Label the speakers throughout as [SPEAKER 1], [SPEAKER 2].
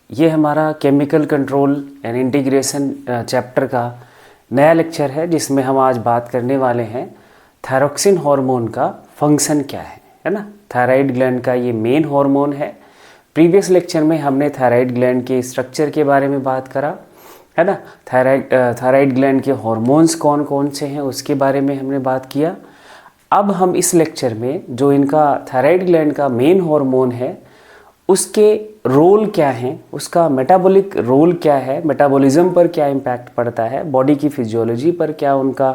[SPEAKER 1] ये हमारा chemical control and integration chapter का नया लेक्चर है, जिसमें हम आज बात करने वाले हैं थायरॉक्सिन हार्मोन का फंक्शन क्या है ना। थायराइड ग्लैंड का ये मेन हार्मोन है। प्रीवियस लेक्चर में हमने थायराइड ग्लैंड के स्ट्रक्चर के बारे में बात करा है ना। थायराइड ग्लैंड के हार्मोन्स कौन कौन से हैं उसके बारे में हमने बात किया। अब हम इस लेक्चर में जो इनका थायराइड ग्लैंड का मेन हार्मोन है उसके रोल क्या हैं, उसका मेटाबॉलिक रोल क्या है, मेटाबॉलिज्म पर क्या इम्पैक्ट पड़ता है, बॉडी की फिजियोलॉजी पर क्या उनका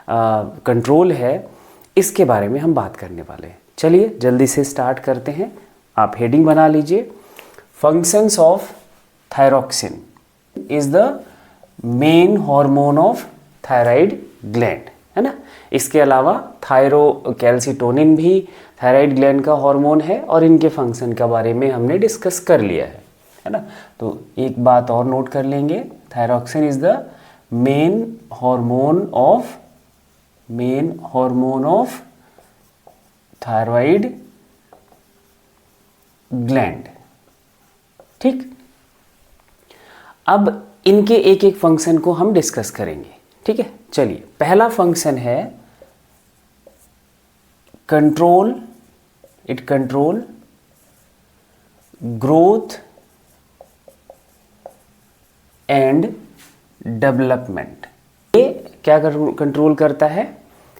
[SPEAKER 1] कंट्रोल है, इसके बारे में हम बात करने वाले हैं। चलिए जल्दी से स्टार्ट करते हैं। आप हेडिंग बना लीजिए, functions of thyroxine is the main hormone of thyroid gland, है ना। इसके अलावा थायरोकैल्सिटोनिन भी थायराइड ग्लैंड का हार्मोन है और इनके फंक्शन के बारे में हमने डिस्कस कर लिया है ना। तो एक बात और नोट कर लेंगे, thyroxine is the main hormone of thyroid gland. ठीक, अब इनके एक एक फंक्शन को हम डिस्कस करेंगे। ठीक है, चलिए पहला फंक्शन है control. It control growth and development. ये क्या कंट्रोल करता है?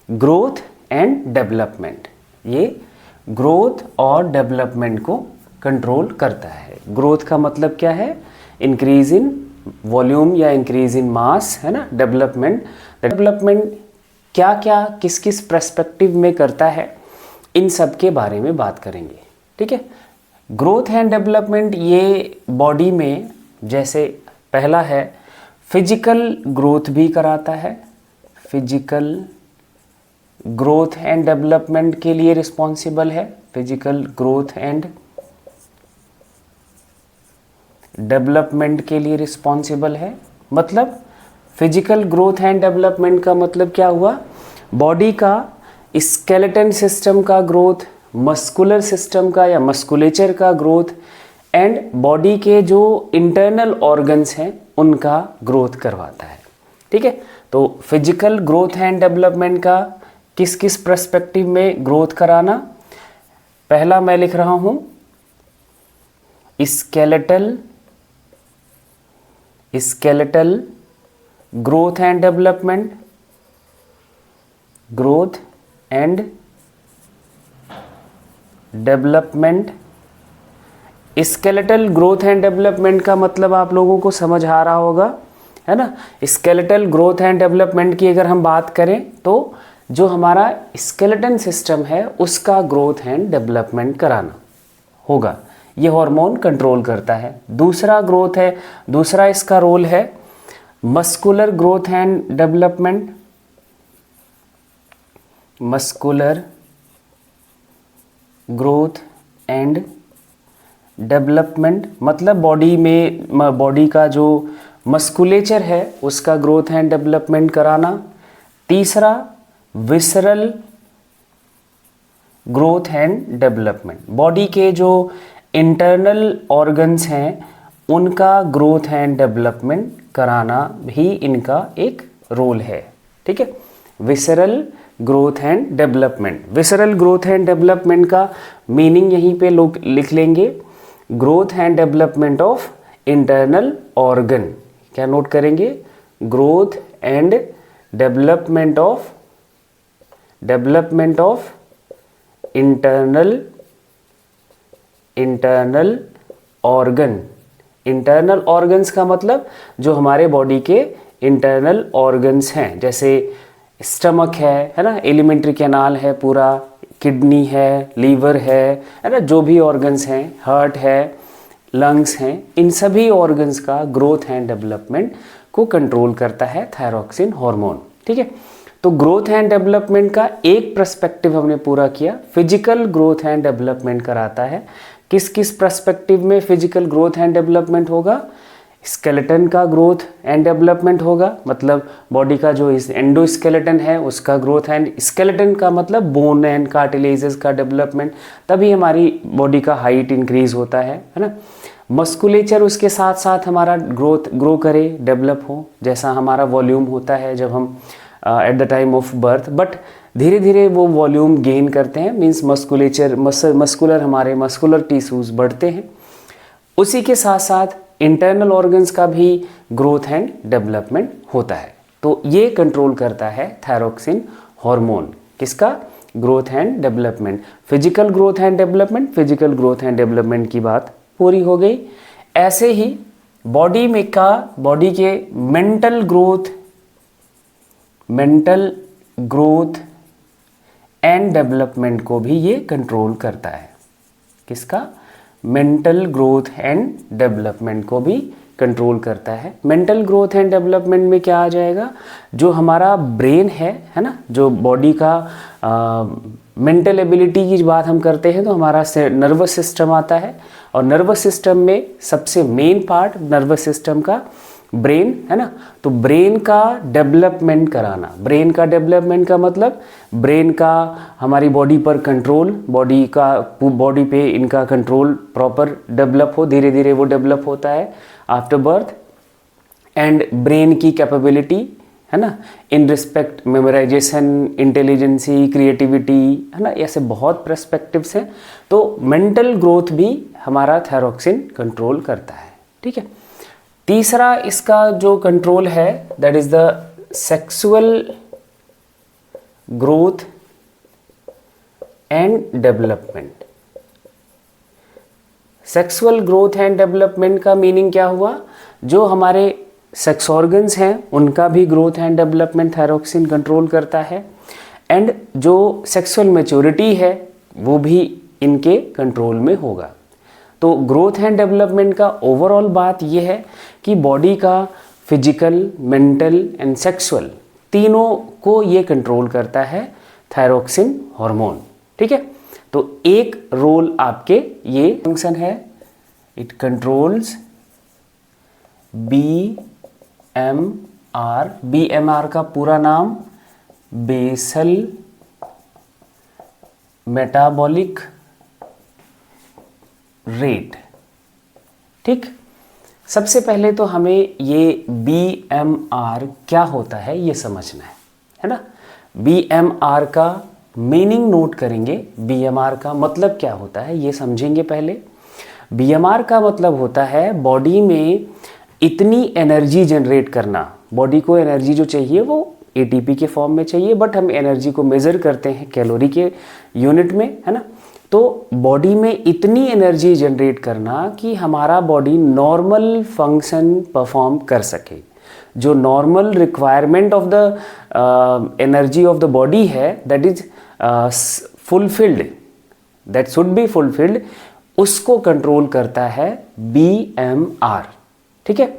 [SPEAKER 1] Growth and development. ये ग्रोथ और डेवलपमेंट को कंट्रोल करता है। ग्रोथ का मतलब क्या है? इंक्रीज इन वॉल्यूम या इंक्रीज इन मास, है ना। डेवलपमेंट क्या क्या किस किस पर्सपेक्टिव में करता है, इन सब के बारे में बात करेंगे। ठीक है, ग्रोथ एंड डेवलपमेंट ये बॉडी में जैसे पहला है फिजिकल ग्रोथ भी कराता है। फिजिकल ग्रोथ एंड डेवलपमेंट के लिए रिस्पॉन्सिबल है। फिजिकल ग्रोथ एंड डेवलपमेंट के लिए रिस्पॉन्सिबल है। मतलब फिजिकल ग्रोथ एंड डेवलपमेंट का मतलब क्या हुआ? बॉडी का स्केलेटन सिस्टम का ग्रोथ, मस्कुलर सिस्टम का या मस्कुलेचर का ग्रोथ एंड बॉडी के जो इंटरनल ऑर्गन्स हैं उनका ग्रोथ करवाता है। ठीक है, तो फिजिकल ग्रोथ एंड डेवलपमेंट का किस किस पर्सपेक्टिव में ग्रोथ कराना? पहला मैं लिख रहा हूं skeletal growth and development. Growth and development. Skeletal growth and development का मतलब आप लोगों को समझ आ रहा होगा, है ना। स्केलेटल ग्रोथ एंड डेवलपमेंट की अगर हम बात करें तो जो हमारा स्केलेटन सिस्टम है उसका ग्रोथ एंड डेवलपमेंट कराना होगा, ये हार्मोन कंट्रोल करता है। दूसरा इसका रोल है muscular growth and development. Muscular growth and development मतलब बॉडी का जो मस्कुलेचर है उसका ग्रोथ एंड डेवलपमेंट कराना। तीसरा visceral growth and development, body के जो इंटरनल ऑर्गन्स हैं उनका ग्रोथ एंड डेवलपमेंट कराना भी इनका एक रोल है। ठीक है, visceral growth and development. Visceral growth and development का मीनिंग यहीं पे लोग लिख लेंगे, growth and development of internal organ. क्या नोट करेंगे? Growth and development of internal organ. Internal organs का मतलब जो हमारे बॉडी के इंटरनल ऑर्गन्स हैं, जैसे स्टमक है ना, एलिमेंट्री कैनाल है पूरा, किडनी है, लीवर है ना, जो भी ऑर्गन्स हैं, हार्ट है, लंग्स हैं, इन सभी ऑर्गन्स का ग्रोथ एंड डेवलपमेंट को कंट्रोल करता है थायरॉक्सिन हार्मोन। ठीक है, तो ग्रोथ एंड डेवलपमेंट का एक पर्सपेक्टिव हमने पूरा किया। फिजिकल ग्रोथ एंड डेवलपमेंट कराता है। किस किस पर्सपेक्टिव में फिजिकल ग्रोथ एंड डेवलपमेंट होगा? स्केलेटन का ग्रोथ एंड डेवलपमेंट होगा, मतलब बॉडी का जो एंडोस्केलेटन है उसका ग्रोथ एंड स्केलेटन का मतलब बोन एंड कार्टिलेजेस का डेवलपमेंट, तभी हमारी बॉडी का हाइट इंक्रीज होता है ना। मस्कुलेचर उसके साथ साथ हमारा ग्रो करे, डेवलप हो, जैसा हमारा वॉल्यूम होता है जब हम at the time of birth, but धीरे धीरे वो वॉल्यूम गेन करते हैं, मीन्स मस्कुलर हमारे मस्कुलर टिश्यूज बढ़ते हैं। उसी के साथ साथ इंटरनल ऑर्गन्स का भी ग्रोथ एंड डेवलपमेंट होता है। तो ये कंट्रोल करता है थायरोक्सिन हार्मोन, किसका? Growth and development. Physical growth and development, physical growth and development की बात पूरी हो गई। ऐसे ही बॉडी के मेंटल ग्रोथ एंड डेवलपमेंट को भी ये कंट्रोल करता है। किसका? मेंटल ग्रोथ एंड डेवलपमेंट को भी कंट्रोल करता है। मेंटल ग्रोथ एंड डेवलपमेंट में क्या आ जाएगा? जो हमारा ब्रेन है ना, जो बॉडी का मेंटल एबिलिटी की बात हम करते हैं तो हमारा नर्वस सिस्टम आता है, और नर्वस सिस्टम में सबसे मेन पार्ट नर्वस सिस्टम का ब्रेन है ना। तो ब्रेन का डेवलपमेंट कराना, ब्रेन का डेवलपमेंट का मतलब ब्रेन का हमारी बॉडी पर कंट्रोल, बॉडी पे इनका कंट्रोल प्रॉपर डेवलप हो, धीरे धीरे वो डेवलप होता है आफ्टर बर्थ। एंड ब्रेन की कैपेबिलिटी है ना, in respect memorisation, intelligency, creativity है ना, ऐसे बहुत पर्सपेक्टिव्स हैं। तो मेंटल ग्रोथ भी हमारा थायरोक्सिन कंट्रोल करता है। ठीक है। तीसरा इसका जो कंट्रोल है that is the sexual growth and development. Sexual growth and development का मीनिंग क्या हुआ? जो हमारे सेक्स ऑर्गन्स हैं उनका भी growth and development thyroxine control करता है, एंड जो सेक्सुअल मैच्योरिटी है वो भी इनके कंट्रोल में होगा। तो ग्रोथ एंड डेवलपमेंट का ओवरऑल बात यह है कि बॉडी का फिजिकल, मेंटल एंड सेक्सुअल तीनों को ये कंट्रोल करता है थायरोक्सिन हार्मोन। ठीक है। तो एक रोल आपके ये फंक्शन है, इट कंट्रोल्स BMR। BMR का पूरा नाम बेसल मेटाबॉलिक रेट। ठीक। सबसे पहले तो हमें ये BMR क्या होता है ये समझना है ना। BMR का मीनिंग नोट करेंगे, BMR का मतलब क्या होता है ये समझेंगे पहले। BMR का मतलब होता है बॉडी में इतनी एनर्जी जनरेट करना। बॉडी को एनर्जी जो चाहिए वो ATP के फॉर्म में चाहिए, बट हम एनर्जी को मेज़र करते हैं कैलोरी के यूनिट में, है ना। तो बॉडी में इतनी एनर्जी जनरेट करना कि हमारा बॉडी नॉर्मल फंक्शन परफॉर्म कर सके। जो normal requirement of the energy of the body है that is fulfilled, that should be fulfilled, उसको कंट्रोल करता है BMR। ठीक है।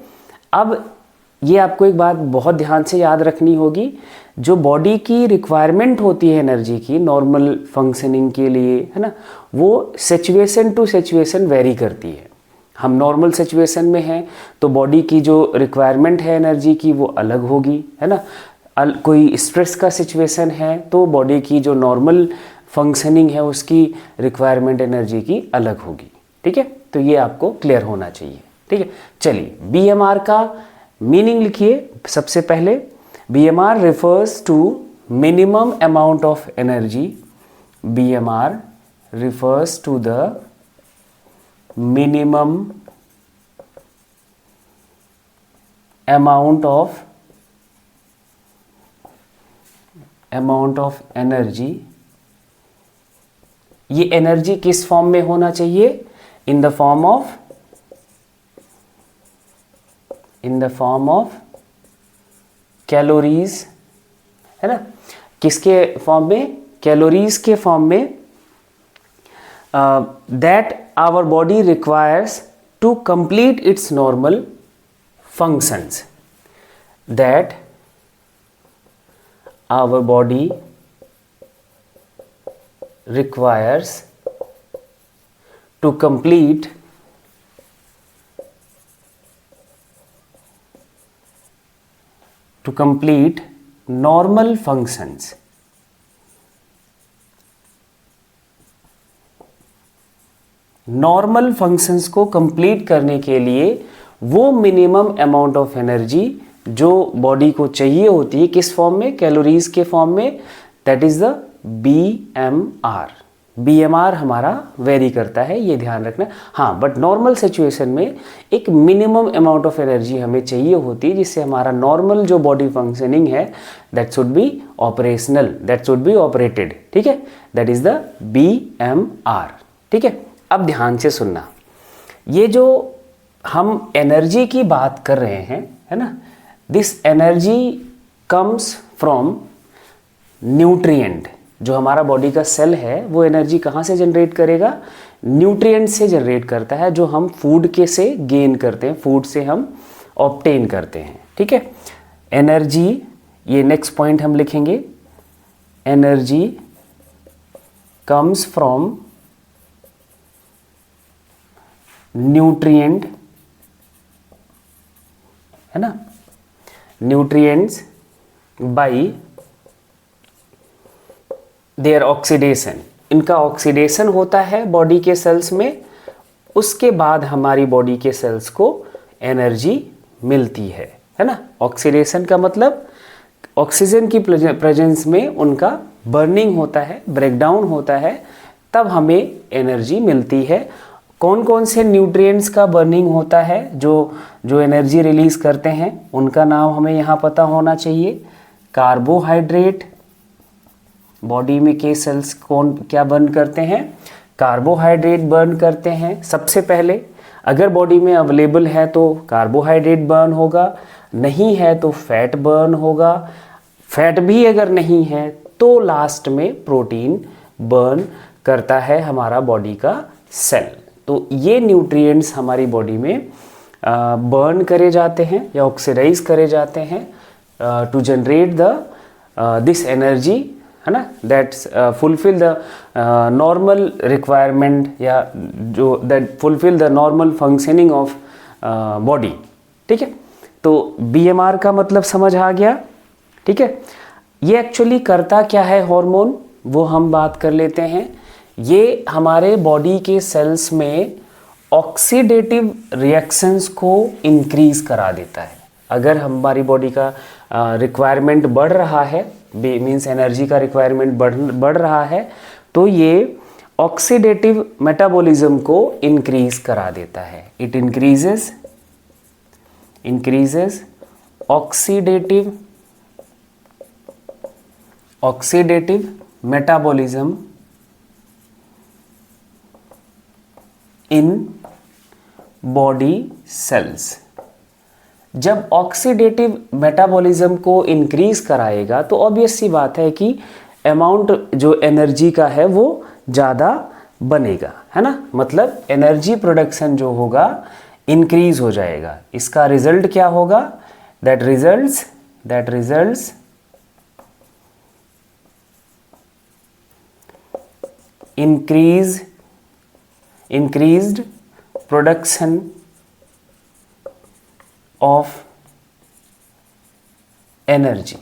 [SPEAKER 1] अब ये आपको एक बात बहुत ध्यान से याद रखनी होगी, जो बॉडी की रिक्वायरमेंट होती है एनर्जी की नॉर्मल फंक्शनिंग के लिए, है ना, वो सिचुएशन टू सिचुएशन वेरी करती है। हम नॉर्मल सिचुएशन में हैं तो बॉडी की जो रिक्वायरमेंट है एनर्जी की वो अलग होगी, है ना। कोई स्ट्रेस का सिचुएशन है तो बॉडी की जो नॉर्मल फंक्शनिंग है उसकी रिक्वायरमेंट एनर्जी की अलग होगी। ठीक है। तो ये आपको क्लियर होना चाहिए। ठीक है। चलिए BMR का मीनिंग लिखिए सबसे पहले। BMR refers to minimum amount of energy. BMR refers to the minimum amount of energy। ये एनर्जी किस फॉर्म में होना चाहिए? In the form of calories, है ना। किसके फॉर्म में? कैलोरीज के फॉर्म में। That our body requires to complete its normal functions. That our body requires to complete normal functions। Normal functions को कंप्लीट करने के लिए वो मिनिमम अमाउंट ऑफ एनर्जी जो बॉडी को चाहिए होती है, किस फॉर्म में, कैलोरीज के फॉर्म में, that is the BMR। BMR हमारा वेरी करता है, ये ध्यान रखना। हाँ, बट नॉर्मल सिचुएशन में एक मिनिमम अमाउंट ऑफ एनर्जी हमें चाहिए होती है जिससे हमारा नॉर्मल जो बॉडी फंक्शनिंग है that should be operational, that should be operated, ठीक है, दैट इज द BMR, ठीक है। अब ध्यान से सुनना, ये जो हम एनर्जी की बात कर रहे हैं, है ना, this energy comes from nutrient. जो हमारा बॉडी का सेल है वो एनर्जी कहाँ से जनरेट करेगा, न्यूट्रिएंट से जनरेट करता है, जो हम फूड के से गेन करते हैं, फूड से हम ऑब्टेन करते हैं, ठीक है। एनर्जी, ये नेक्स्ट पॉइंट हम लिखेंगे, एनर्जी कम्स फ्रॉम न्यूट्रिएंट, है ना, न्यूट्रिएंट्स बाई देयर ऑक्सीडेशन। इनका ऑक्सीडेशन होता है बॉडी के सेल्स में, उसके बाद हमारी बॉडी के सेल्स को एनर्जी मिलती है ना। ऑक्सीडेशन का मतलब ऑक्सीजन की प्रेजेंस में उनका बर्निंग होता है, ब्रेकडाउन होता है, तब हमें एनर्जी मिलती है। कौन कौन से न्यूट्रिएंट्स का बर्निंग होता है जो एनर्जी रिलीज करते हैं, उनका नाम हमें यहाँ पता होना चाहिए। कार्बोहाइड्रेट, बॉडी में के सेल्स कौन क्या बर्न करते हैं, कार्बोहाइड्रेट बर्न करते हैं सबसे पहले। अगर बॉडी में अवेलेबल है तो कार्बोहाइड्रेट बर्न होगा, नहीं है तो फैट बर्न होगा, फैट भी अगर नहीं है तो लास्ट में प्रोटीन बर्न करता है हमारा बॉडी का सेल। तो ये न्यूट्रिएंट्स हमारी बॉडी में बर्न करे जाते हैं या ऑक्सीडाइज करे जाते हैं to generate the this energy, है ना, that's fulfil the normal requirement या जो that fulfil the normal functioning of body, ठीक है। तो BMR का मतलब समझ आ गया, ठीक है। ये एक्चुअली करता क्या है हार्मोन, वो हम बात कर लेते हैं। ये हमारे बॉडी के सेल्स में ऑक्सीडेटिव रिएक्शंस को इंक्रीज करा देता है। अगर हमारी बॉडी का रिक्वायरमेंट बढ़ रहा है, मीन्स एनर्जी का रिक्वायरमेंट बढ़ रहा है, तो ये ऑक्सीडेटिव मेटाबॉलिज्म को इंक्रीज करा देता है। It increases oxidative metabolism in body cells. जब ऑक्सीडेटिव मेटाबॉलिज्म को इंक्रीज कराएगा तो ऑब्वियस सी बात है कि अमाउंट जो एनर्जी का है वो ज़्यादा बनेगा, है ना, मतलब एनर्जी प्रोडक्शन जो होगा इंक्रीज हो जाएगा। इसका रिजल्ट क्या होगा, that results increased production of energy,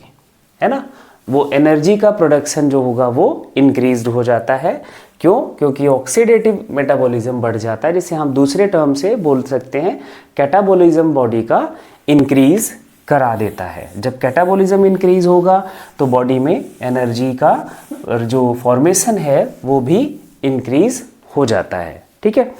[SPEAKER 1] है ना। वो एनर्जी का प्रोडक्शन जो होगा वो इंक्रीज्ड हो जाता है। क्यों? क्योंकि ऑक्सीडेटिव मेटाबॉलिज्म बढ़ जाता है, जिसे हम दूसरे टर्म से बोल सकते हैं कैटाबॉलिज्म बॉडी का इंक्रीज करा देता है। जब कैटाबॉलिज्म इंक्रीज होगा तो बॉडी में एनर्जी का जो फॉर्मेशन है वो भी इंक्रीज हो जाता है, ठीक है।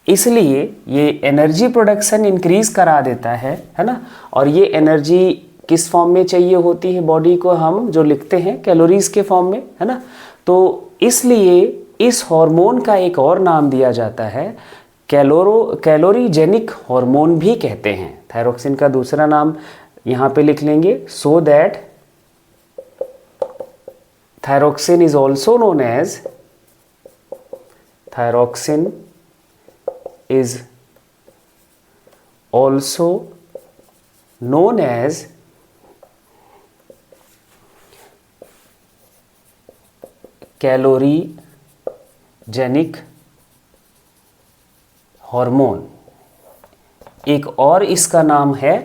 [SPEAKER 1] इसलिए ये एनर्जी प्रोडक्शन इंक्रीज करा देता है ना। और ये एनर्जी किस फॉर्म में चाहिए होती है बॉडी को, हम जो लिखते हैं कैलोरीज के फॉर्म में, है ना। तो इसलिए इस हार्मोन का एक और नाम दिया जाता है कैलोरीजेनिक हार्मोन भी कहते हैं। थायरोक्सिन का दूसरा नाम यहाँ पे लिख लेंगे, so that thyroxine is also known as thyroxine is also known as calorigenic hormone. एक और इसका नाम है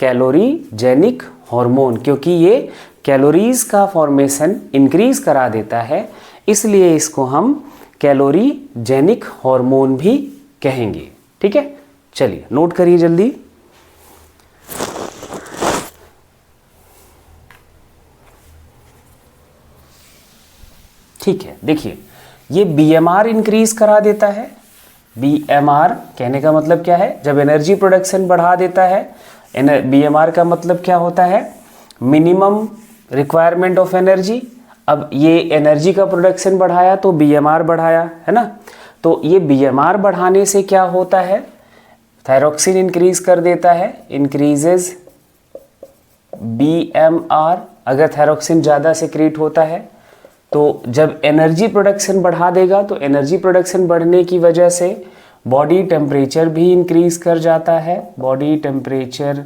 [SPEAKER 1] कैलोरीजेनिक हार्मोन, क्योंकि ये कैलोरीज का फॉर्मेशन इंक्रीज करा देता है, इसलिए इसको हम कैलोरीजेनिक हार्मोन भी कहेंगे। ठीक है, चलिए नोट करिए जल्दी। ठीक है, देखिए ये बीएमआर इंक्रीज करा देता है। बीएमआर कहने का मतलब क्या है, जब एनर्जी प्रोडक्शन बढ़ा देता है। बीएमआर का मतलब क्या होता है, मिनिमम रिक्वायरमेंट ऑफ एनर्जी। अब ये एनर्जी का प्रोडक्शन बढ़ाया तो बीएमआर बढ़ाया, है ना। तो ये बीएमआर बढ़ाने से क्या होता है, थायरॉक्सिन इंक्रीज कर देता है, इंक्रीजेज बीएमआर। अगर थायरॉक्सिन ज़्यादा सिक्रीट होता है तो जब एनर्जी प्रोडक्शन बढ़ा देगा तो एनर्जी प्रोडक्शन बढ़ने की वजह से बॉडी टेम्परेचर भी इंक्रीज कर जाता है, बॉडी टेम्परेचर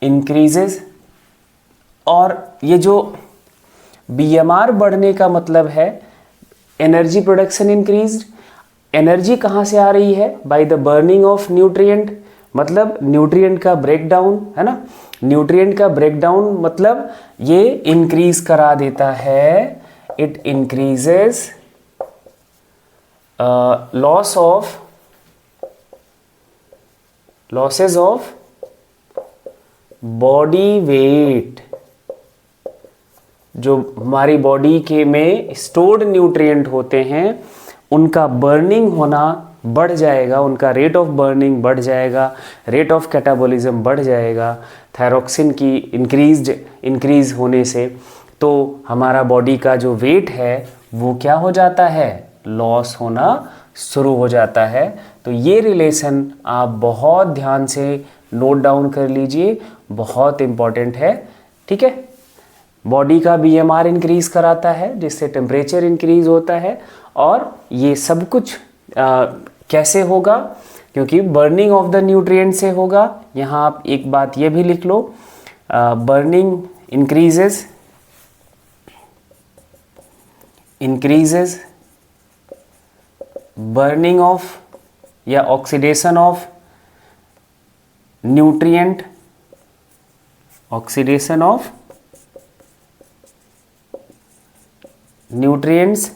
[SPEAKER 1] इंक्रीजेस। और ये जो बीएमआर बढ़ने का मतलब है एनर्जी प्रोडक्शन इंक्रीज्ड। एनर्जी कहाँ से आ रही है, by the burning of nutrient, मतलब न्यूट्रिएंट का ब्रेकडाउन, है ना। न्यूट्रिएंट का ब्रेकडाउन मतलब ये इंक्रीज करा देता है, it increases losses of body weight. जो हमारी बॉडी के में स्टोर्ड न्यूट्रिएंट होते हैं उनका बर्निंग होना बढ़ जाएगा, उनका रेट ऑफ बर्निंग बढ़ जाएगा, रेट ऑफ कैटाबॉलिज्म बढ़ जाएगा थायरॉक्सिन की इंक्रीज होने से। तो हमारा बॉडी का जो वेट है वो क्या हो जाता है, लॉस होना शुरू हो जाता है। तो ये रिलेशन आप बहुत ध्यान से नोट डाउन कर लीजिए, बहुत इम्पॉर्टेंट है। ठीक है, बॉडी का बीएमआर इंक्रीज कराता है जिससे टेम्परेचर इंक्रीज होता है। और ये सब कुछ कैसे होगा, क्योंकि बर्निंग ऑफ द न्यूट्रिएंट से होगा। यहाँ आप एक बात ये भी लिख लो, बर्निंग इंक्रीजेस बर्निंग ऑफ या oxidation of nutrient, oxidation of nutrients.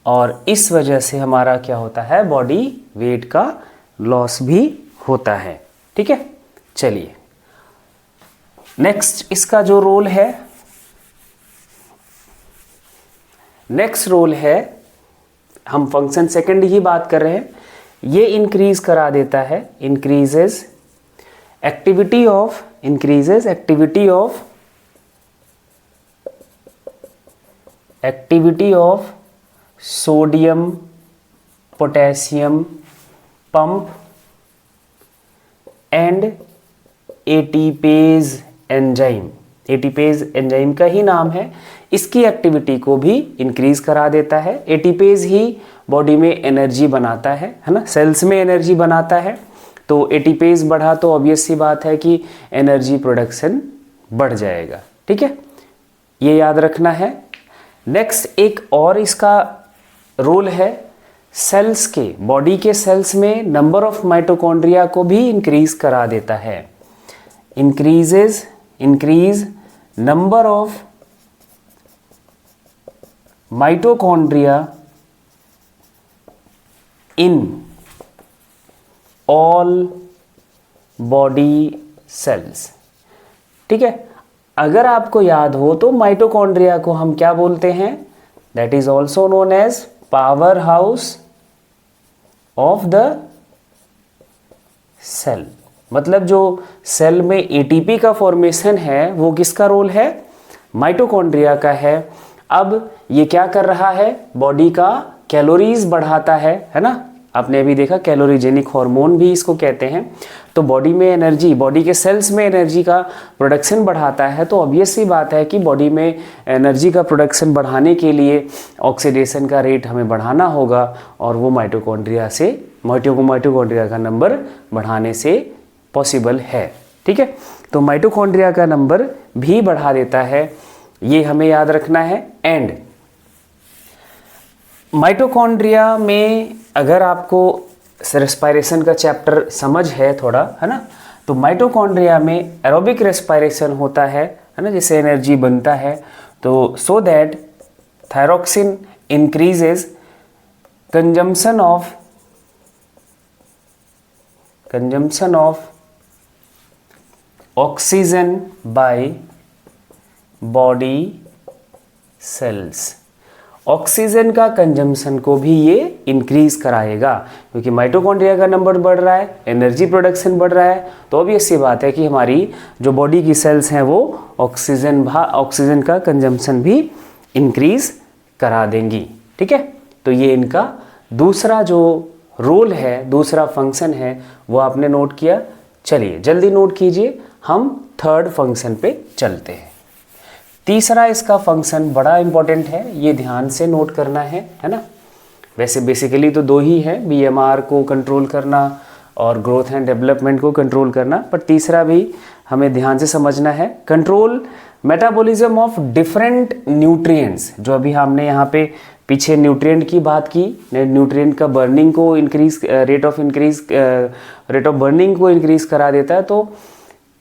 [SPEAKER 1] और इस वजह से हमारा क्या होता है, बॉडी वेट का लॉस भी होता है। ठीक है, चलिए नेक्स्ट इसका जो रोल है, नेक्स्ट रोल है, हम फंक्शन सेकंड ही बात कर रहे हैं। ये इंक्रीज करा देता है, increases activity of sodium potassium pump and ATPase enzyme. ATPase enzyme का ही नाम है, इसकी एक्टिविटी को भी इंक्रीज करा देता है। एटीपेज ही बॉडी में एनर्जी बनाता है ना, सेल्स में एनर्जी बनाता है। तो एटीपेज बढ़ा तो ऑब्वियस सी बात है कि एनर्जी प्रोडक्शन बढ़ जाएगा। ठीक है, ये याद रखना है। नेक्स्ट एक और इसका रोल है, सेल्स के, बॉडी के सेल्स में नंबर ऑफ माइटोकॉन्ड्रिया को भी इंक्रीज करा देता है। Increase number of mitochondria in all body cells. ठीक है, अगर आपको याद हो तो माइटोकॉन्ड्रिया को हम क्या बोलते हैं, that is also known as powerhouse of the cell. मतलब जो सेल में एटीपी का फॉर्मेशन है वो किसका रोल है, माइटोकॉन्ड्रिया का है। अब ये क्या कर रहा है, बॉडी का कैलोरीज बढ़ाता है ना। आपने अभी देखा कैलोरीजेनिक हार्मोन भी इसको कहते हैं। तो बॉडी में एनर्जी, बॉडी के सेल्स में एनर्जी का प्रोडक्शन बढ़ाता है। तो ऑब्वियस सी बात है कि बॉडी में एनर्जी का प्रोडक्शन बढ़ाने के लिए ऑक्सीडेशन का रेट हमें बढ़ाना होगा, और वो माइटोकॉन्ड्रिया का नंबर बढ़ाने से पॉसिबल है। ठीक है, तो माइटोकॉन्ड्रिया का नंबर भी बढ़ा देता है, ये हमें याद रखना है। एंड माइटोकॉन्ड्रिया में अगर आपको रेस्पिरेशन का चैप्टर समझ है थोड़ा, है ना, तो माइटोकॉन्ड्रिया में एरोबिक रेस्पिरेशन होता है ना, जिससे एनर्जी बनता है। तो so that thyroxine increases consumption of oxygen by body cells. Oxygen का कंजम्पशन को भी ये इंक्रीज कराएगा, क्योंकि माइटोकॉन्ड्रिया का नंबर बढ़ रहा है, एनर्जी प्रोडक्शन बढ़ रहा है, तो ऑब्वियस सी बात है कि हमारी जो बॉडी की सेल्स हैं वो ऑक्सीजन का कंजम्पशन भी इंक्रीज करा देंगी। ठीक है, तो ये इनका दूसरा जो रोल है, दूसरा फंक्शन है, वो आपने नोट किया। चलिए जल्दी नोट कीजिए, हम थर्ड फंक्शन पे चलते हैं। तीसरा इसका फंक्शन बड़ा इंपॉर्टेंट है, ये ध्यान से नोट करना है ना। वैसे बेसिकली तो दो ही है, बीएमआर को कंट्रोल करना और ग्रोथ एंड डेवलपमेंट को कंट्रोल करना, पर तीसरा भी हमें ध्यान से समझना है। Control metabolism of different nutrients, जो अभी हमने यहाँ पे पीछे न्यूट्रिएंट की बात की, न्यूट्रिएंट का बर्निंग को इंक्रीज, रेट ऑफ बर्निंग को इंक्रीज करा देता है। तो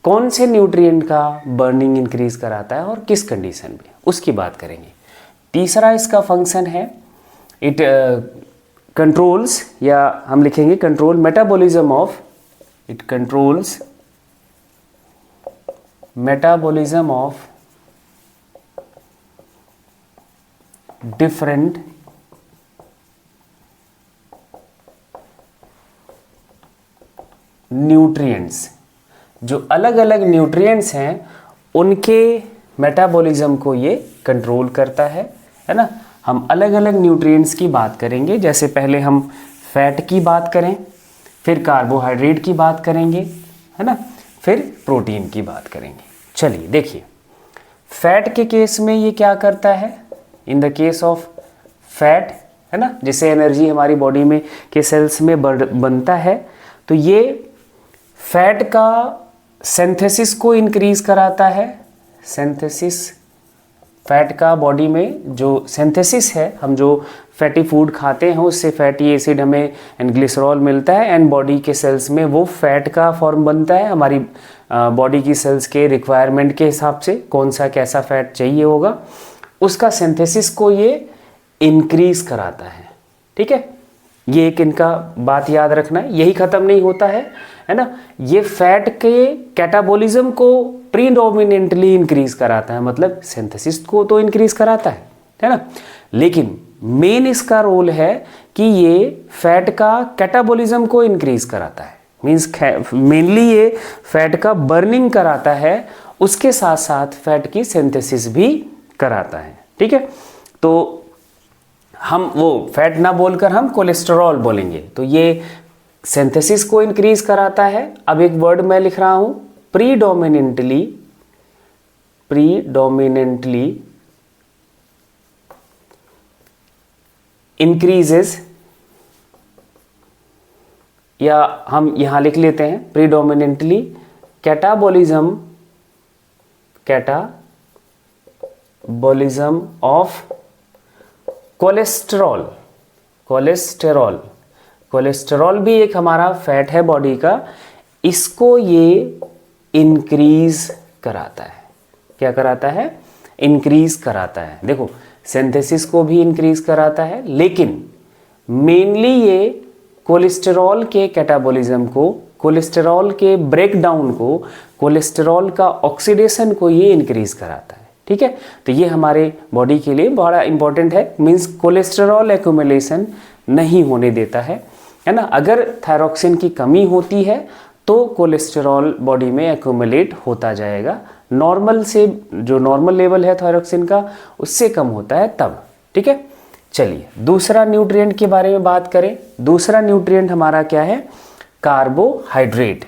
[SPEAKER 1] कौन से न्यूट्रिएंट का बर्निंग इंक्रीज कराता है और किस कंडीशन में, उसकी बात करेंगे। तीसरा इसका फंक्शन है, इट कंट्रोल्स, या हम लिखेंगे control metabolism of, it controls metabolism of different nutrients. जो अलग अलग न्यूट्रिएंट्स हैं उनके मेटाबॉलिज्म को ये कंट्रोल करता है ना। हम अलग अलग न्यूट्रिएंट्स की बात करेंगे, जैसे पहले हम फैट की बात करें, फिर कार्बोहाइड्रेट की बात करेंगे, है ना, फिर प्रोटीन की बात करेंगे। चलिए देखिए, फैट के केस में ये क्या करता है। In the case of fat, है ना, जिससे एनर्जी हमारी बॉडी में के सेल्स में बनता है, तो ये फैट का सिंथेसिस को इंक्रीज कराता है। सिंथेसिस, फैट का बॉडी में जो सिंथेसिस है, हम जो फैटी फूड खाते हैं उससे फैटी एसिड हमें एंड ग्लिसरॉल मिलता है, एंड बॉडी के सेल्स में वो फैट का फॉर्म बनता है। हमारी बॉडी की सेल्स के रिक्वायरमेंट के हिसाब से कौन सा कैसा फैट चाहिए होगा, उसका सिंथेसिस को ये इंक्रीज कराता है। ठीक है, ये एक इनका बात याद रखना है। यही खत्म नहीं होता है ना, ये फैट के कैटाबॉलिज्म को प्रीडोमिनेंटली इंक्रीज कराता है, मतलब सिंथेसिस को तो इंक्रीज कराता है ना, लेकिन मेन इसका रोल है कि ये फैट का कैटाबॉलिज्म को इंक्रीज कराता है। मींस मेनली ये फैट का बर्निंग कराता है, उसके साथ साथ फैट की सिंथेसिस भी कराता है। ठीक है, तो हम वो फैट ना बोलकर हम कोलेस्टेरॉल बोलेंगे। तो ये सिंथेसिस को इंक्रीज कराता है। अब एक वर्ड मैं लिख रहा हूं, प्रीडोमिनेंटली इंक्रीजेस, या हम यहां लिख लेते हैं predominantly catabolism of cholesterol. Cholesterol भी एक हमारा फैट है बॉडी का, इसको ये इंक्रीज कराता है। क्या कराता है? इंक्रीज कराता है। देखो, सिंथेसिस को भी इंक्रीज कराता है, लेकिन मेनली ये कोलेस्टेरॉल के कैटाबॉलिज्म को, कोलेस्टेरॉल के ब्रेकडाउन को, कोलेस्टेरॉल का ऑक्सीडेशन को ये इंक्रीज कराता है। ठीक है, तो ये हमारे बॉडी के लिए बड़ा इंपॉर्टेंट है। मींस कोलेस्टेरॉल एक्यूमुलेशन नहीं होने देता है ना। अगर थायरॉक्सिन की कमी होती है तो कोलेस्टेरॉल बॉडी में एक्यूमुलेट होता जाएगा, नॉर्मल से, जो नॉर्मल लेवल है थायरॉक्सिन का उससे कम होता है तब। ठीक है, चलिए दूसरा न्यूट्रिएंट के बारे में बात करें। दूसरा न्यूट्रिएंट हमारा क्या है? कार्बोहाइड्रेट।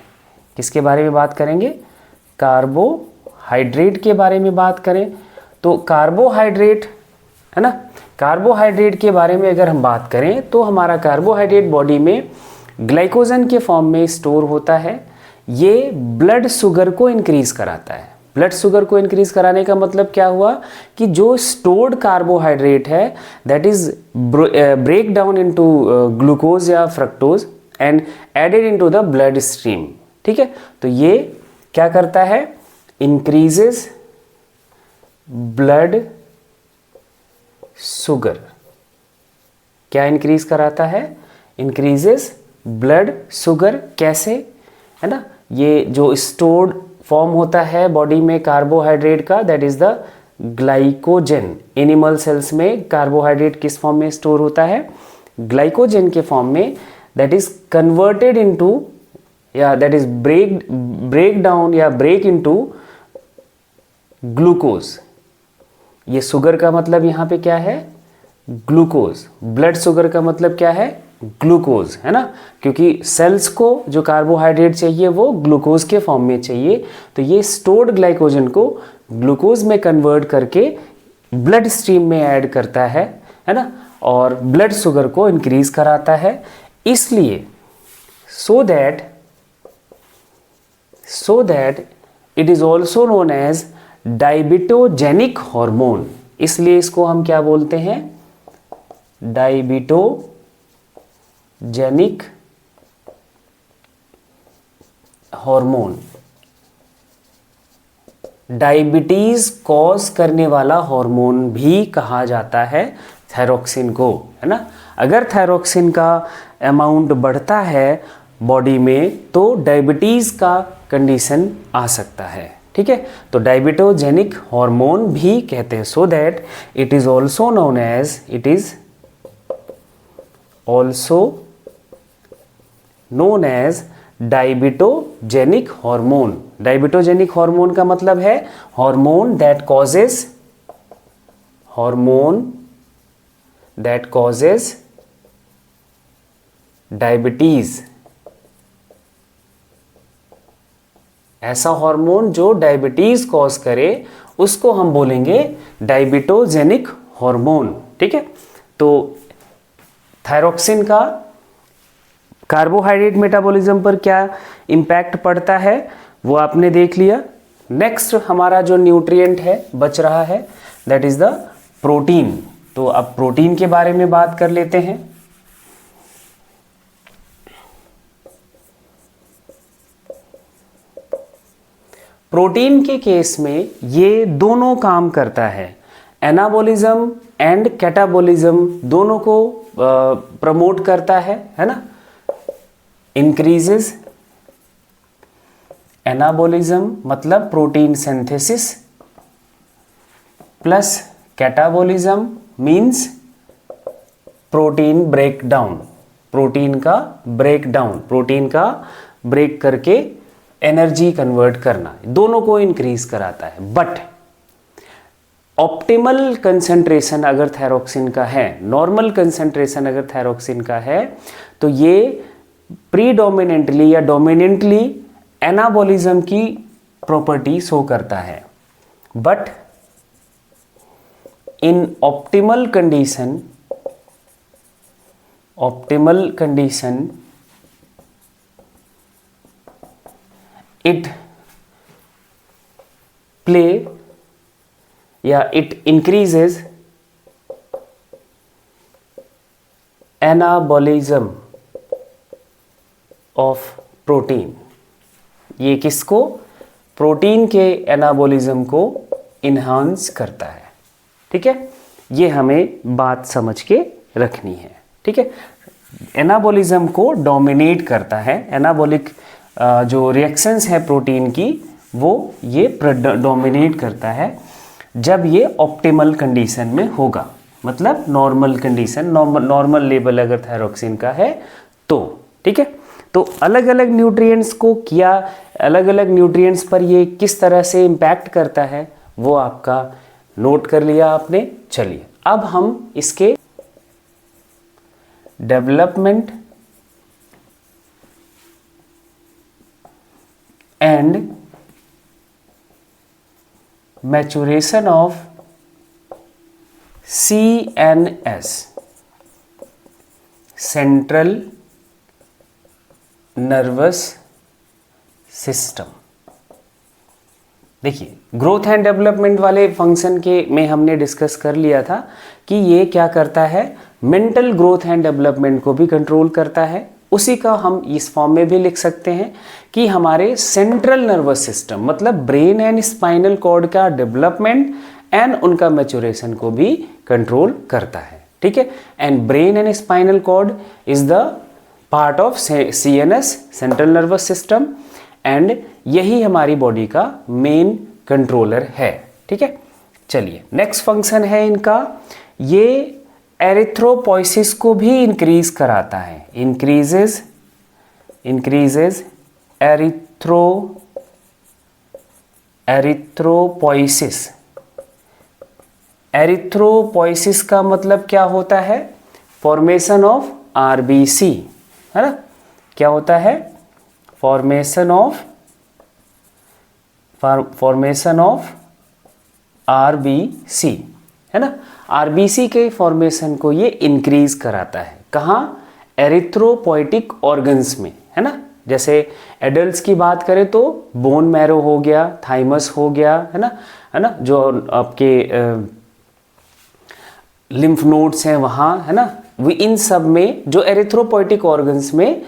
[SPEAKER 1] किसके बारे में बात करेंगे? कार्बोहाइड्रेट के बारे में बात करें तो कार्बोहाइड्रेट, है ना, कार्बोहाइड्रेट के बारे में अगर हम बात करें तो हमारा कार्बोहाइड्रेट बॉडी में ग्लाइकोजन के फॉर्म में स्टोर होता है। ये ब्लड शुगर को इंक्रीज कराता है। ब्लड शुगर को इंक्रीज कराने का मतलब क्या हुआ कि जो स्टोर्ड कार्बोहाइड्रेट है that is break down into glucose या fructose and added into the blood stream. ठीक है, तो ये क्या करता है? Increases blood sugar. क्या इंक्रीज कराता है? Increases blood sugar. कैसे? है ना, ये जो स्टोर्ड फॉर्म होता है बॉडी में कार्बोहाइड्रेट का, that is the glycogen. Animal cells में कार्बोहाइड्रेट किस फॉर्म में स्टोर होता है? ग्लाइकोजन के फॉर्म में, दैट इज कन्वर्टेड इनटू या दैट इज ब्रेक डाउन या ब्रेक इनटू ग्लूकोज। ये शुगर का मतलब यहाँ पे क्या है? ग्लूकोज। ब्लड शुगर का मतलब क्या है? ग्लूकोज, है ना, क्योंकि सेल्स को जो कार्बोहाइड्रेट चाहिए वो ग्लूकोज के फॉर्म में चाहिए, तो ये स्टोर्ड ग्लाइकोजन को ग्लूकोज में कन्वर्ट करके ब्लड स्ट्रीम में ऐड करता है ना, और ब्लड शुगर को इंक्रीज कराता है। इसलिए so that it is also known as diabetogenic hormone. इसलिए इसको हम क्या बोलते हैं? Diabetogenic hormone. डायबिटीज कॉज करने वाला हार्मोन भी कहा जाता है थायरोक्सिन को, है ना। अगर थायरोक्सिन का अमाउंट बढ़ता है बॉडी में तो डायबिटीज का कंडीशन आ सकता है, ठीक है। तो डायबिटोजेनिक हार्मोन भी कहते हैं। So that it is also known as diabetogenic hormone. Diabetogenic hormone का मतलब है हार्मोन दैट कॉजेज डायबिटीज। ऐसा हार्मोन जो डायबिटीज कॉज करे उसको हम बोलेंगे डायबिटोजेनिक हार्मोन, ठीक है। तो थायरोक्सिन का कार्बोहाइड्रेट मेटाबॉलिज्म पर क्या इम्पैक्ट पड़ता है वो आपने देख लिया। नेक्स्ट हमारा जो न्यूट्रिएंट है बच रहा है, दैट इज द प्रोटीन। तो अब प्रोटीन के बारे में बात कर लेते हैं। प्रोटीन के केस में ये दोनों काम करता है, एनाबॉलिज्म एंड कैटाबॉलिज्म दोनों को प्रमोट करता है ना। इंक्रीजेस एनाबॉलिज्म मतलब protein synthesis, plus catabolism means protein breakdown. Protein का ब्रेक करके एनर्जी कन्वर्ट करना, दोनों को इंक्रीज कराता है। बट ऑप्टिमल कंसंट्रेशन अगर थायरोक्सिन का है, नॉर्मल कंसंट्रेशन अगर थायरोक्सिन का है, तो ये प्रीडोमिनेंटली या डोमिनेंटली एनाबॉलिज्म की प्रॉपर्टी शो करता है। But in optimal condition it increases anabolism of protein। ये किसको? प्रोटीन के एनाबॉलिज्म को इन्हांस करता है, ठीक है। ये हमें बात समझ के रखनी है, ठीक है। एनाबॉलिज्म को डोमिनेट करता है, एनाबॉलिक जो रिएक्शंस है प्रोटीन की वो ये डोमिनेट करता है जब ये ऑप्टिमल कंडीशन में होगा, मतलब नॉर्मल कंडीशन, नॉर्मल लेवल अगर थायरोक्सिन का है तो, ठीक है। तो अलग अलग न्यूट्रिएंट्स को किया, अलग अलग न्यूट्रिएंट्स पर ये किस तरह से इम्पैक्ट करता है वो आपका नोट कर लिया आपने। चलिए अब हम इसके development and maturation of CNS, central nervous system. देखिए ग्रोथ एंड डेवलपमेंट वाले फंक्शन के में हमने डिस्कस कर लिया था कि ये क्या करता है, मेंटल ग्रोथ एंड डेवलपमेंट को भी कंट्रोल करता है। उसी का हम इस फॉर्म में भी लिख सकते हैं कि हमारे सेंट्रल नर्वस सिस्टम मतलब ब्रेन एंड स्पाइनल कॉर्ड का डेवलपमेंट एंड उनका मैच्योरेशन को भी कंट्रोल करता है, ठीक है। And brain and spinal cord is the part of CNS, central nervous system, and यही हमारी बॉडी का मेन कंट्रोलर है, ठीक है। चलिए नेक्स्ट फंक्शन है इनका, ये एरिथ्रोपोइसिस को भी इंक्रीज कराता है, इंक्रीजेज एरिथ्रोपोइसिस। एरिथ्रोपोइसिस का मतलब क्या होता है? फॉर्मेशन ऑफ RBC, है ना। क्या होता है? फॉर्मेशन ऑफ RBC, है ना। RBC के फॉर्मेशन को ये इंक्रीज कराता है। कहाँ? एरिथ्रोपोइटिक ऑर्गन्स में, है ना। जैसे एडल्ट्स की बात करें तो बोन मैरो हो गया, थाइमस हो गया, है ना, जो आपके लिम्फ नोड्स हैं वहाँ, है ना, वो इन सब में जो एरिथ्रोपोइटिक ऑर्गन्स में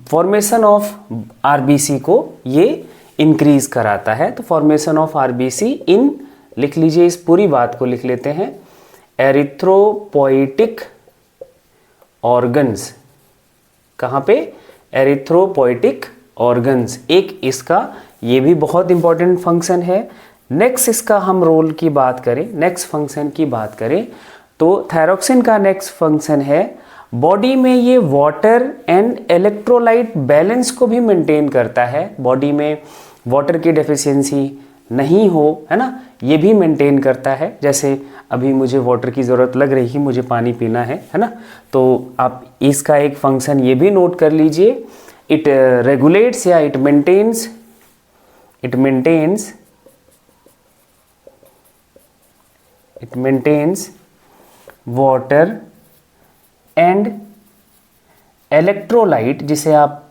[SPEAKER 1] फॉर्मेशन ऑफ RBC को ये इंक्रीज कराता है। तो फॉर्मेशन ऑफ RBC इन, लिख लीजिए, इस पूरी बात को लिख लेते हैं, एरिथ्रोपोइटिक ऑर्गन्स। कहाँ पे? एरिथ्रोपोइटिक ऑर्गन्स। एक इसका ये भी बहुत इंपॉर्टेंट फंक्शन है। नेक्स्ट इसका हम रोल की बात करें, नेक्स्ट फंक्शन की बात करें तो थायरोक्सिन का नेक्स्ट फंक्शन है बॉडी में ये वाटर एंड इलेक्ट्रोलाइट बैलेंस को भी मेंटेन करता है। बॉडी में वाटर की डेफिशिएंसी नहीं हो, है ना, ये भी मेंटेन करता है। जैसे अभी मुझे वाटर की ज़रूरत लग रही है, मुझे पानी पीना है ना, तो आप इसका एक फंक्शन ये भी नोट कर लीजिए, इट रेगुलेट्स या it maintains water and electrolyte, जिसे आप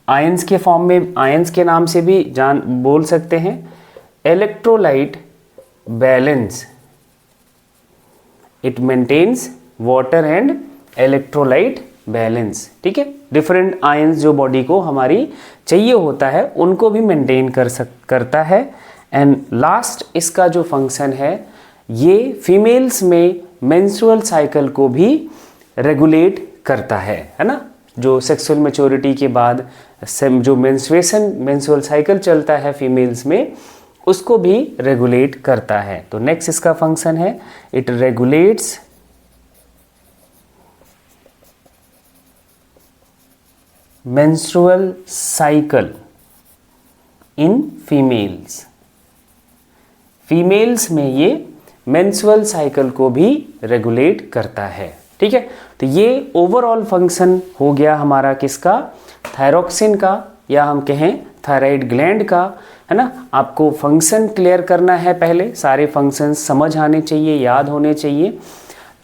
[SPEAKER 1] आयंस के फॉर्म में, आयंस के नाम से भी बोल सकते हैं, electrolyte balance. It maintains water and electrolyte balance, ठीक है। डिफरेंट आयंस जो बॉडी को हमारी चाहिए होता है उनको भी मेंटेन करता है। एंड लास्ट इसका जो फंक्शन है, ये फीमेल्स में मेंस्ट्रुअल साइकिल को भी रेगुलेट करता है ना। जो सेक्सुअल मैच्योरिटी के बाद जो मेंस्ट्रुअल साइकिल चलता है फीमेल्स में, उसको भी रेगुलेट करता है। तो नेक्स्ट इसका फंक्शन है, it regulates menstrual cycle in females. Females में ये मेंस्ट्रुअल साइकिल को भी रेगुलेट करता है, ठीक है। तो ये ओवरऑल फंक्शन हो गया हमारा किसका? थायरोक्सिन का, या हम कहें थायराइड ग्लैंड का, है ना। आपको फंक्शन क्लियर करना है, पहले सारे फंक्शंस समझ आने चाहिए, याद होने चाहिए,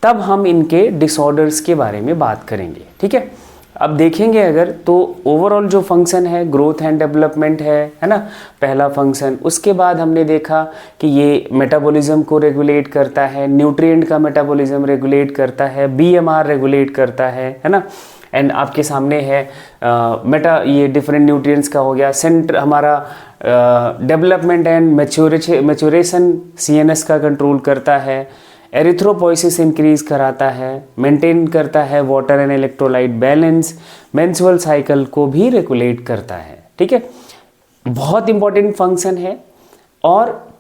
[SPEAKER 1] तब हम इनके डिसऑर्डर्स के बारे में बात करेंगे, ठीक है। अब देखेंगे अगर तो ओवरऑल जो फंक्शन है ग्रोथ एंड डेवलपमेंट है ना, पहला फंक्शन। उसके बाद हमने देखा कि ये मेटाबॉलिज्म को रेगुलेट करता है, न्यूट्रिएंट का मेटाबॉलिज्म रेगुलेट करता है, BMR रेगुलेट करता है ना। एंड आपके सामने है ये डिफरेंट न्यूट्रिएंट्स का हो गया। सेंटर हमारा डेवलपमेंट एंड मैच्योरेशन CNS का कंट्रोल करता है। एरिथ्रोपोइसिस इंक्रीज कराता है, मेंटेन करता है water and electrolyte balance, menstrual cycle को भी रेगुलेट करता है, ठीक है। बहुत इंपॉर्टेंट फंक्शन है। और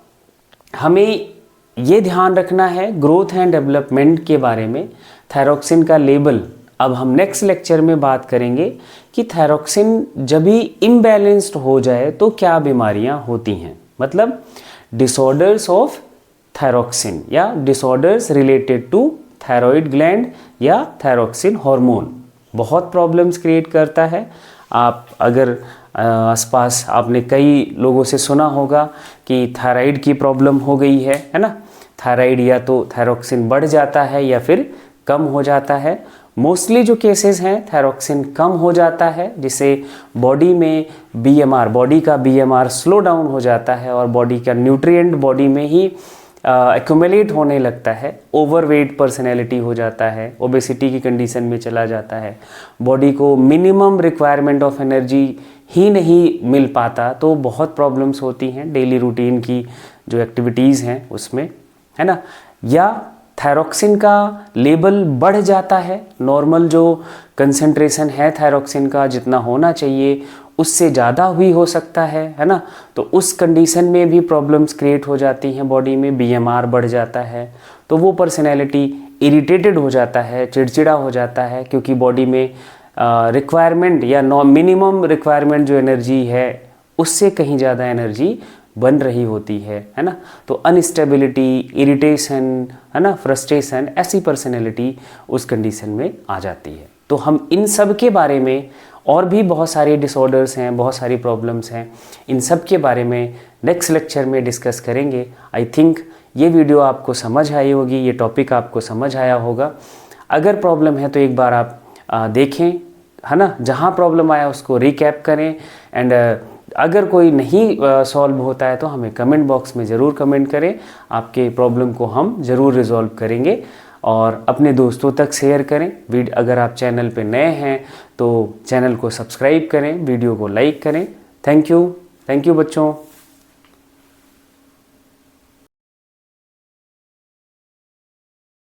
[SPEAKER 1] हमें ये ध्यान रखना है ग्रोथ एंड डेवलपमेंट के बारे में, थायरोक्सिन का लेवल अब हम नेक्स्ट लेक्चर में बात करेंगे कि थायरोक्सिन जब भी इम्बैलेंस्ड हो जाए तो क्या बीमारियां होती हैं, मतलब डिसऑर्डर्स ऑफ थायरोक्सिन या disorders related to thyroid gland या थायरोक्सिन हार्मोन बहुत प्रॉब्लम्स क्रिएट करता है। आप अगर आसपास आपने कई लोगों से सुना होगा कि थायराइड की प्रॉब्लम हो गई है ना, थायराइड या तो थायरोक्सिन बढ़ जाता है या फिर कम हो जाता है। मोस्टली जो केसेस हैं थायरोक्सिन कम हो जाता है, जिससे बॉडी में बॉडी का BMR स्लो डाउन हो जाता है और बॉडी का न्यूट्रिएंट बॉडी में ही एक्यूमुलेट होने लगता है। ओवरवेट पर्सनैलिटी हो जाता है, ओबेसिटी की कंडीशन में चला जाता है, बॉडी को मिनिमम रिक्वायरमेंट ऑफ एनर्जी ही नहीं मिल पाता, तो बहुत प्रॉब्लम्स होती हैं डेली रूटीन की जो एक्टिविटीज़ हैं उसमें, है ना। या थायरॉक्सिन का लेवल बढ़ जाता है, नॉर्मल जो कंसंट्रेशन है थायरॉक्सिन का जितना होना चाहिए उससे ज़्यादा भी हो सकता है ना। तो उस कंडीशन में भी प्रॉब्लम्स क्रिएट हो जाती हैं बॉडी में, बीएमआर बढ़ जाता है, तो वो पर्सनैलिटी इरिटेटेड हो जाता है, चिड़चिड़ा हो जाता है, क्योंकि बॉडी में रिक्वायरमेंट या मिनिमम रिक्वायरमेंट जो एनर्जी है उससे कहीं ज़्यादा एनर्जी बन रही होती है ना। तो अनस्टेबिलिटी, इरिटेशन, है ना, फ्रस्ट्रेशन, ऐसी पर्सनैलिटी उस कंडीशन में आ जाती है। तो हम इन सब के बारे में, और भी बहुत सारे डिसऑर्डर्स हैं, बहुत सारी प्रॉब्लम्स हैं, इन सब के बारे में नेक्स्ट लेक्चर में डिस्कस करेंगे। आई थिंक ये वीडियो आपको समझ आई होगी, ये टॉपिक आपको समझ आया होगा। अगर प्रॉब्लम है तो एक बार आप देखें, है ना, जहाँ प्रॉब्लम आया उसको रिकैप करें, एंड अगर कोई नहीं सॉल्व होता है तो हमें कमेंट बॉक्स में ज़रूर कमेंट करें, आपके प्रॉब्लम को हम ज़रूर रिजॉल्व करेंगे और अपने दोस्तों तक शेयर करें। अगर आप चैनल पे नए हैं तो चैनल को सब्सक्राइब करें, वीडियो को लाइक करें। थैंक यू बच्चों।